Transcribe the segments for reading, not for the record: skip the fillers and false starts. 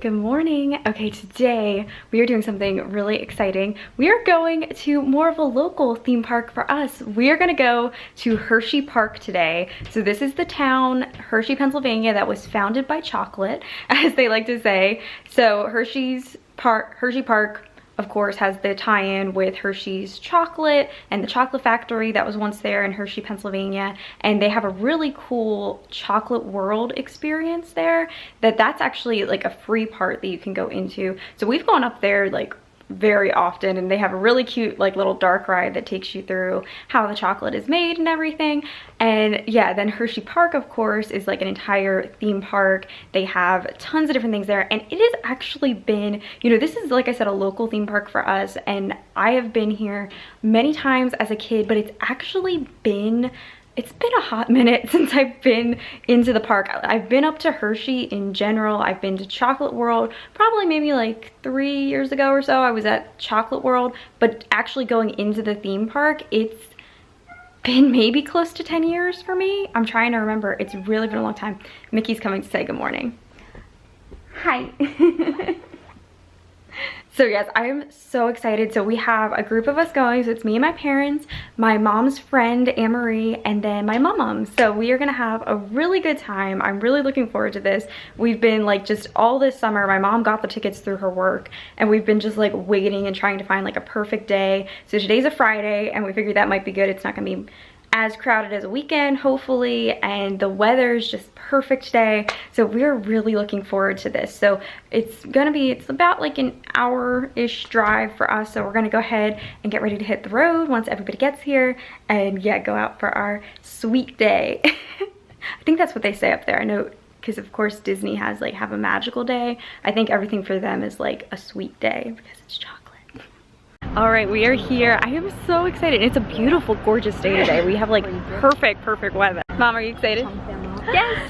Good morning. Okay, today we are doing something really exciting. We are going to more of a local theme park for us. We are gonna go to Hershey Park today. So this is the town, Hershey, Pennsylvania, that was founded by chocolate, as they like to say. So Hershey Park, of course, has the tie-in with Hershey's chocolate and the chocolate factory that was once there in Hershey, Pennsylvania. And they have a really cool chocolate world experience there that's actually like a free part that you can go into. So we've gone up there like very often, and they have a really cute like little dark ride that takes you through how the chocolate is made and everything. And yeah, then Hershey Park, of course, is like an entire theme park. They have tons of different things there, and it has actually been, you know, this is, like I said, a local theme park for us, and I have been here many times as a kid, but it's been a hot minute since I've been into the park. I've been up to Hershey in general. I've been to Chocolate World probably maybe like 3 years ago or so. I was at Chocolate World, but actually going into the theme park, it's been maybe close to 10 years for me. I'm trying to remember. It's really been a long time. Mickey's coming to say good morning. Hi. So yes, I am so excited. So we have a group of us going. So it's me and my parents, my mom's friend, Anne-Marie, and then my mom. So we are gonna have a really good time. I'm really looking forward to this. We've been like just all this summer, my mom got the tickets through her work, and we've been just like waiting and trying to find like a perfect day. So today's a Friday, and we figured that might be good. It's not gonna be as crowded as a weekend, hopefully, and the weather's just perfect today. So we're really looking forward to this. So it's about like an hour-ish drive for us. So we're gonna go ahead and get ready to hit the road once everybody gets here, and yeah, go out for our sweet day. I think that's what they say up there. I know, because of course Disney has like have a magical day. I think everything for them is like a sweet day because it's chocolate. All right, we are here. I am so excited. It's a beautiful, gorgeous day today. We have like perfect weather. Mom, are you excited? Yes.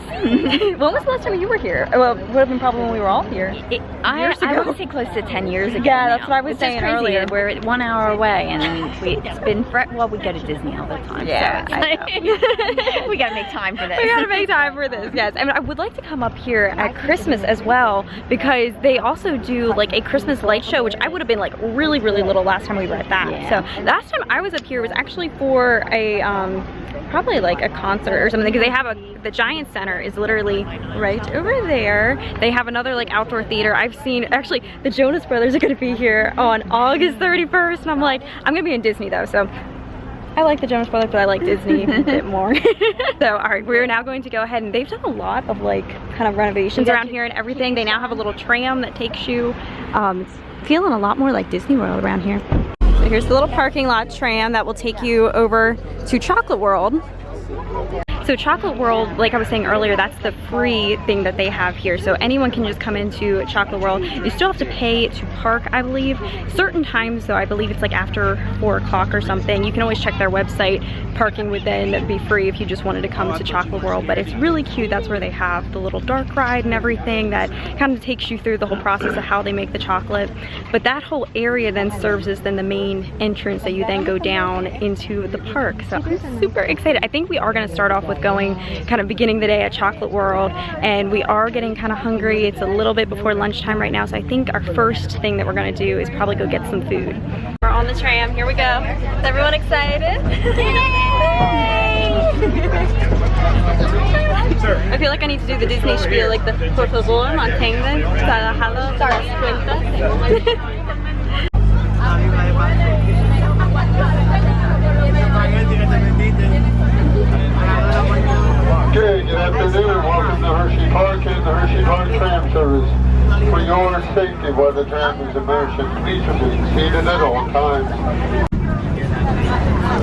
When was the last time you were here? Well, it would have been probably when we were all here. I would say close to 10 years ago. Yeah, that's what I was saying earlier. We're 1 hour away, and it's been, well, we go to Disney all the time. Yeah, so like, we gotta make time for this. We gotta make time for this, yes. I mean, I would like to come up here at Christmas as well, because they also do like a Christmas light show, which I would have been like really little last time we were at that. Yeah. So last time I was up here was actually for a probably like a concert or something, because they have the Giant Center is literally right over there. They have another like outdoor theater. I've seen, actually the Jonas Brothers are gonna be here on August 31st, and I'm like, I'm gonna be in Disney though, so I like the Jonas Brothers, but I like Disney a bit more. So all right, we're now going to go ahead, and they've done a lot of like kind of renovations around here and everything. They now have a little tram that takes you, it's feeling a lot more like Disney World around here. So here's the little parking lot tram that will take you over to Chocolate World. So Chocolate World, like I was saying earlier, that's the free thing that they have here. So anyone can just come into Chocolate World. You still have to pay to park, I believe. Certain times, though, I believe it's like after 4 o'clock or something. You can always check their website. Parking would then be free if you just wanted to come to Chocolate World. But it's really cute. That's where they have the little dark ride and everything that kind of takes you through the whole process of how they make the chocolate. But that whole area then serves as then the main entrance that you then go down into the park. So I'm super excited. I think we are going to start off with going kind of beginning the day at Chocolate World, and we are getting kind of hungry. It's a little bit before lunchtime right now, so I think our first thing that we're going to do is probably go get some food. We're on the tram. Here we go. Is everyone excited? I feel like I need to do the Disney spiel, like the por favor, mantengan trabajado las cuentas. Okay, good afternoon. Welcome to Hershey Park and the Hershey Park tram service. For your safety while the tram is in motion, please remain seated at all times.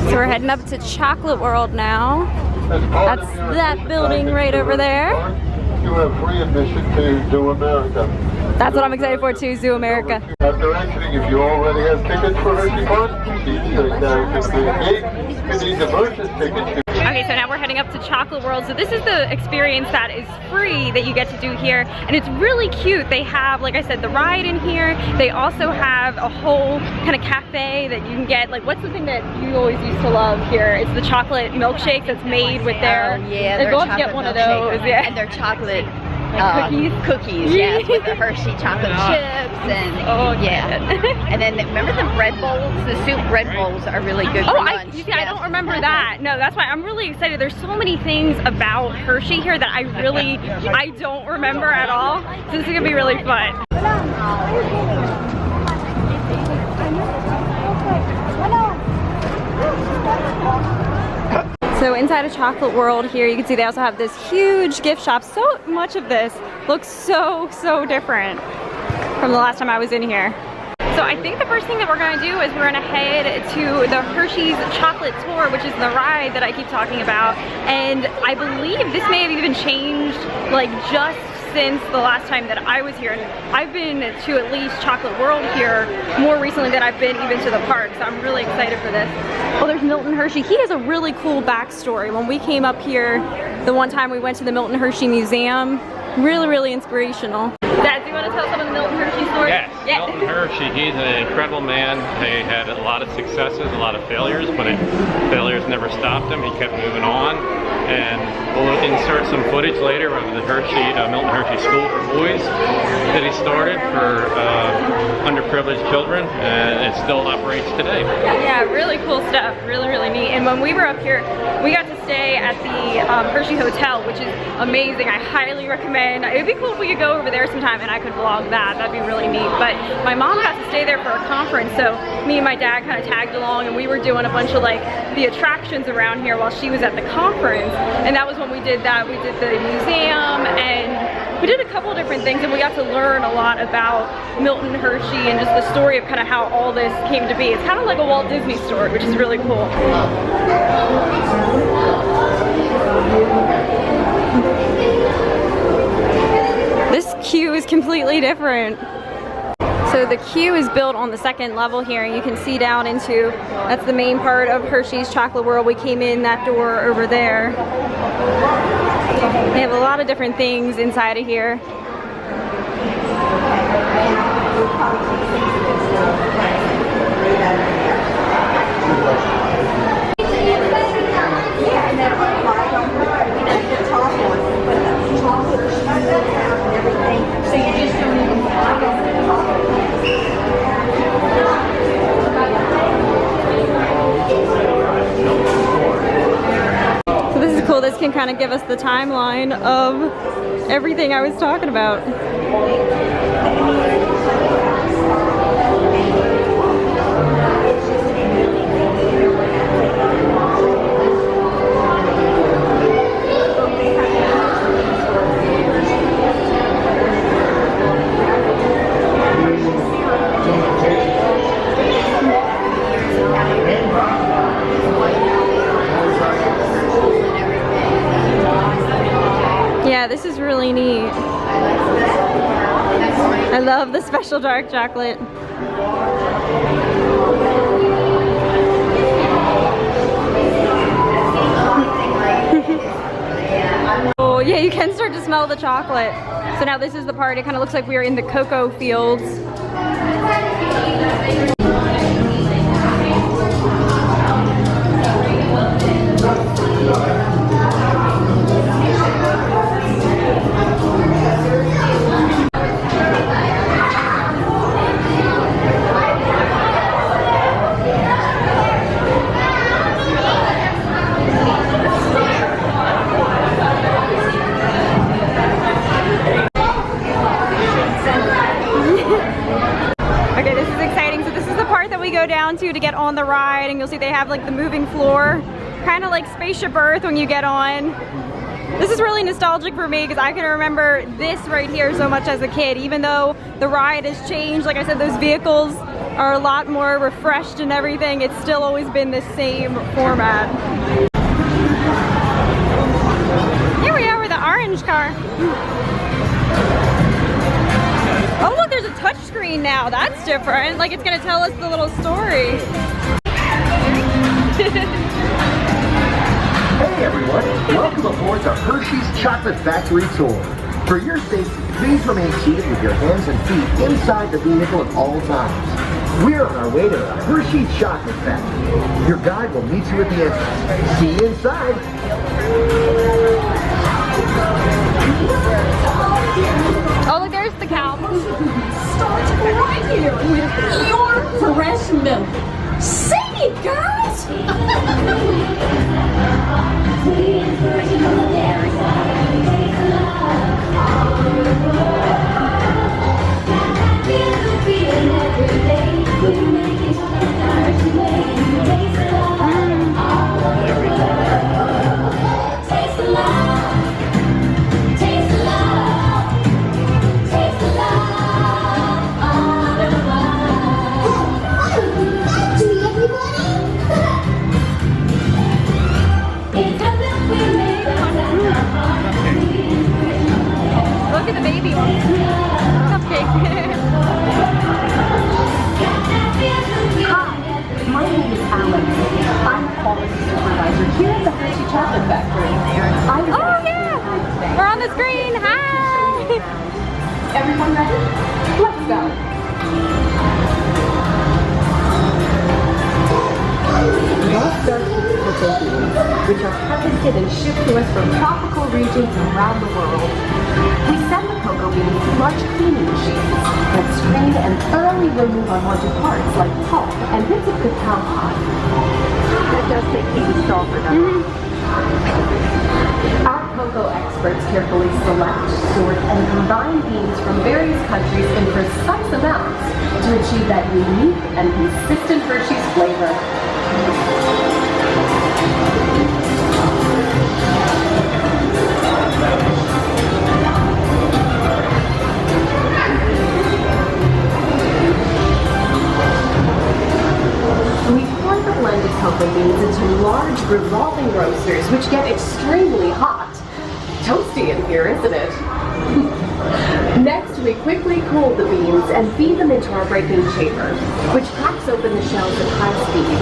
So we're heading up to Chocolate World now. That's that building right over there. You have free admission to Zoo America. That's what I'm excited for too, Zoo America. After exiting, if you already have tickets for Hershey Park, please take down to the gate. If you need to purchase tickets, Okay, so now we're heading up to Chocolate World. So this is the experience that is free that you get to do here, and it's really cute. They have, like I said, the ride in here. They also have a whole kind of cafe that you can get. Like, what's the thing that you always used to love here? It's the chocolate milkshake that's made with their. Yeah, they're going to get one of those. Yeah, and their chocolate Cookies? Cookies, yes, with the Hershey chocolate chips and and then remember the bread bowls? The soup bread bowls are really good for lunch. You see, I don't remember that. No, that's why I'm really excited. There's so many things about Hershey here that I don't remember at all. So this is gonna be really fun. So inside of Chocolate World here, you can see they also have this huge gift shop. So much of this looks so different from the last time I was in here. So I think the first thing that we're gonna do is we're gonna head to the Hershey's Chocolate Tour, which is the ride that I keep talking about. And I believe this may have even changed like just since the last time that I was here. And I've been to at least Chocolate World here more recently than I've been even to the park. So I'm really excited for this. Oh, there's Milton Hershey. He has a really cool backstory. When we came up here, the one time we went to the Milton Hershey Museum, really inspirational. Dad, do you want to tell some of the Milton Hershey story? Yes, Milton Hershey, he's an incredible man. He had a lot of successes, a lot of failures, but failures never stopped him. He kept moving on. And we'll insert some footage later of the Milton Hershey School for Boys that he started for underprivileged children, and it still operates today. Yeah, really cool stuff, really neat. And when we were up here, we got to stay at the Hershey Hotel, which is amazing. I highly recommend. It would be cool if we could go over there sometime and I could vlog that. That'd be really neat. But my mom got to stay there for a conference, so me and my dad kind of tagged along, and we were doing a bunch of like the attractions around here while she was at the conference. And that was when we did that. We did the museum and we did a couple of different things, and we got to learn a lot about Milton Hershey and just the story of kind of how all this came to be. It's kind of like a Walt Disney story, which is really cool. This queue is completely different. So the queue is built on the second level here, and you can see down into, that's the main part of Hershey's Chocolate World. We came in that door over there. They have a lot of different things inside of here. This can kind of give us the timeline of everything I was talking about. Yeah, this is really neat. I love the special dark chocolate. Oh yeah, you can start to smell the chocolate. So now this is the part, it kind of looks like we are in the cocoa fields. Okay, this is exciting. So this is the part that we go down to get on the ride, and you'll see they have like the moving floor, kind of like Spaceship Earth when you get on. This is really nostalgic for me because I can remember this right here so much as a kid. Even though the ride has changed, like I said, those vehicles are a lot more refreshed and everything, it's still always been the same format. Here we are with the orange car. Oh look, there's a touch screen now. That's different. Like it's gonna tell us the little story. Hey everyone, welcome aboard the Hershey's Chocolate Factory Tour. For your safety, please remain seated with your hands and feet inside the vehicle at all times. We're on our way to the Hershey's Chocolate Factory. Your guide will meet you at the entrance. See you inside. there's the cow. Starts right here with pure fresh milk. Sing it, girls! Look at the baby one. Cupcake. Hi, my name is Alex. I'm a quality supervisor here at the Hershey Chocolate Factory. Oh yeah! We're on the screen. Hi! Everyone ready? Let's go. We all start with cocoa beans, which are harvested and shipped to us from tropical regions around the world. We send the cocoa beans to large cleaning machines that screen and thoroughly remove unwanted parts like pulp and bits of cacao pod. That does take Katie Stalford. Our cocoa experts carefully select, sort, and combine beans from various countries in precise amounts to achieve that unique and consistent Hershey's flavor. We pour the blended cocoa beans into large revolving roasters, which get extremely hot. Toasty in here, isn't it? Next, we quickly cool the beans and feed them into our breaking chamber, which cracks open the shells at high speed.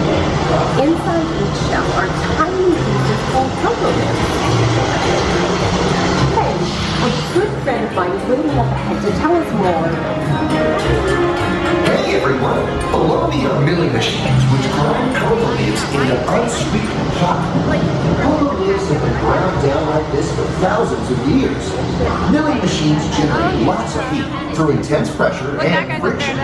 Inside each shell are tiny pieces called cocoa nibs. Hey, a good friend of mine is waiting up ahead to tell us more. Hey everyone! Below me are milling machines which grind cocoa nibs into unsweetened chocolate. Cocoa nibs have been ground down like this for thousands of years. Milling machines generate lots of heat through intense pressure and friction.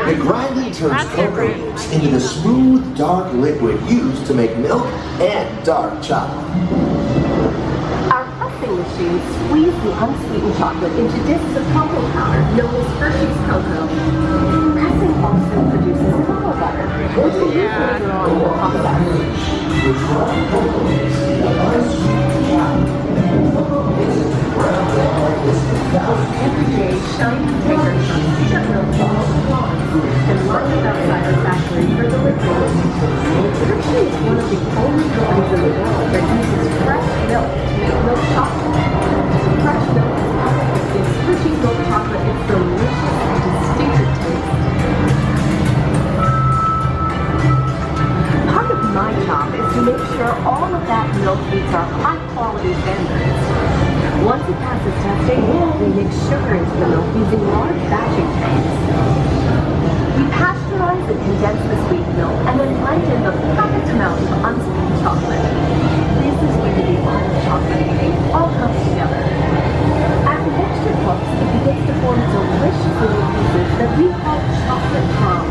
The grinding turns cocoa nibs into the smooth, dark liquid used to make milk and dark chocolate. Our pressing machines squeeze the unsweetened chocolate into discs of cocoa powder known as Hershey's cocoa. Pressing also produces cocoa butter, which we use later on in the process. Every day, shiny takers from sugar milk all along and line up outside our factory for delivery. Hershey is one of the only companies in the world that uses fresh milk to make milk chocolate. Fresh milk is what gives Hershey's milk chocolate its delicious and distinctive taste. Part of my job is to make sure all of that milk meets our high-quality standards. Once it passes testing, we mix sugar into the milk using large batching trays. We pasteurize and condense the sweet milk and then blend in the perfect amount of unsweetened chocolate. This is where the orange chocolate cake all comes together. As the mixture cooks, it begins to form delicious little pieces that we call chocolate crumbs.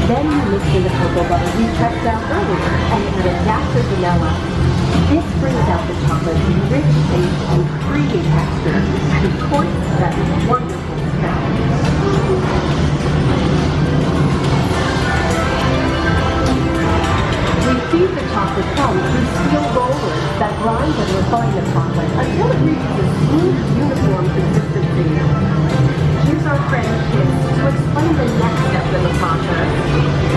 Then you mix in the cocoa butter we pressed out earlier and add a dash of vanilla. This brings out the chocolate's rich taste and creamy texture, and of course that wonderful smell. We feed the chocolate crumbs through steel rollers that grind and refine the chocolate until it reaches a smooth, uniform consistency. Here's our friend Kiss to explain the next step in the process.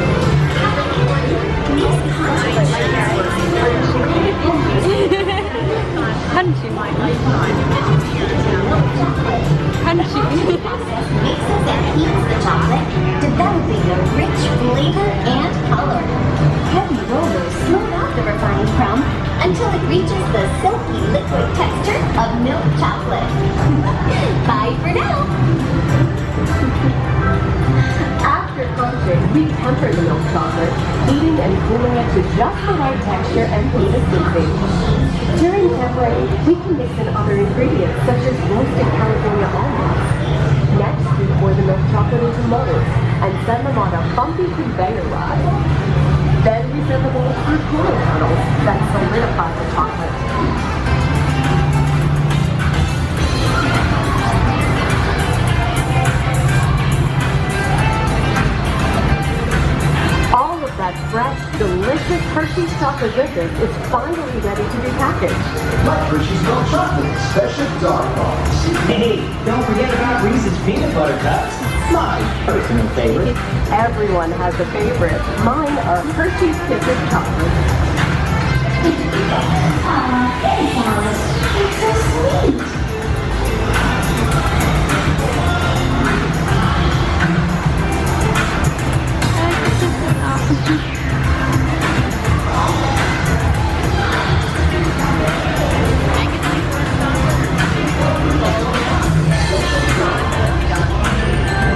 heavy rollers smooth out the refined crumb until it reaches the silky liquid texture of milk chocolate. Bye for now. After crunching, we temper the milk chocolate, heating and cooling it to just the right texture and heat ascending. During tempering, we can mix in other ingredients such as roasted California almonds. Next, we pour the milk chocolate into molds and send them on a bumpy conveyor ride. Then we fill the molds through cooling tunnels that solidify the chocolate. All of that fresh, delicious Hershey's chocolate goodness is finally ready to be packaged. Like Hershey's milk chocolate, special dark bars. Hey, don't forget about Reese's peanut butter cups. My personal favorite. Everyone has a favorite. Mine are Hershey's Kisses chocolate. Thanks, Alice. It's so sweet.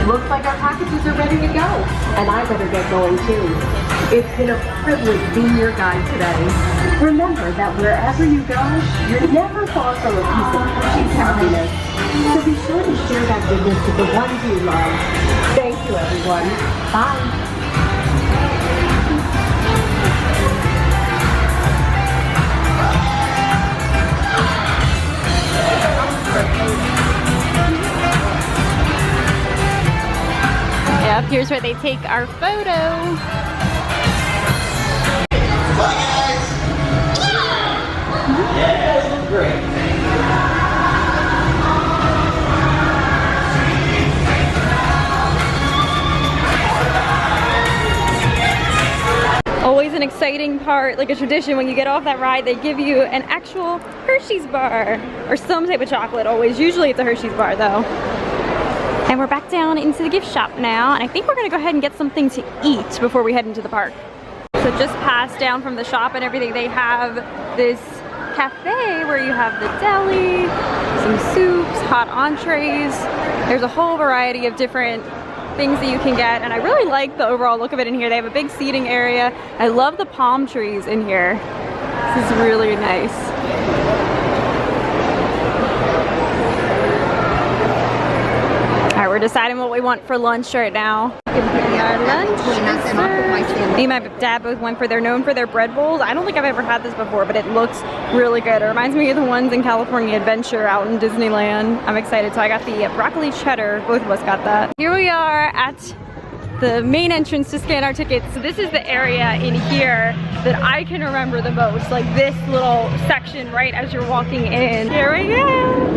Looks like our packages are ready to go, and I better get going too. It's been a privilege being your guide today. Remember that wherever you go, you're never far from a piece of Hershey's happiness. So be sure to share that goodness with the ones you love. Thank you, everyone. Bye. Yep, here's where they take our photo. Yeah, great. Always an exciting part, like a tradition, when you get off that ride, they give you an actual Hershey's bar or some type of chocolate always. Usually it's a Hershey's bar though. And we're back down into the gift shop now, and I think we're gonna go ahead and get something to eat before we head into the park. So just past down from the shop and everything, they have this cafe where you have the deli, some soups, hot entrees. There's a whole variety of different things that you can get, and I really like the overall look of it in here. They have a big seating area. I love the palm trees in here. This is really nice. Alright, we're deciding what we want for lunch right now. Our lunch. Me and my dad both went for, they're known for their bread bowls. I don't think I've ever had this before, but it looks really good. It reminds me of the ones in California Adventure out in Disneyland. I'm excited. So I got the broccoli cheddar. Both of us got that. Here we are at the main entrance to scan our tickets. So this is the area in here that I can remember the most. Like this little section right as you're walking in. Here we go.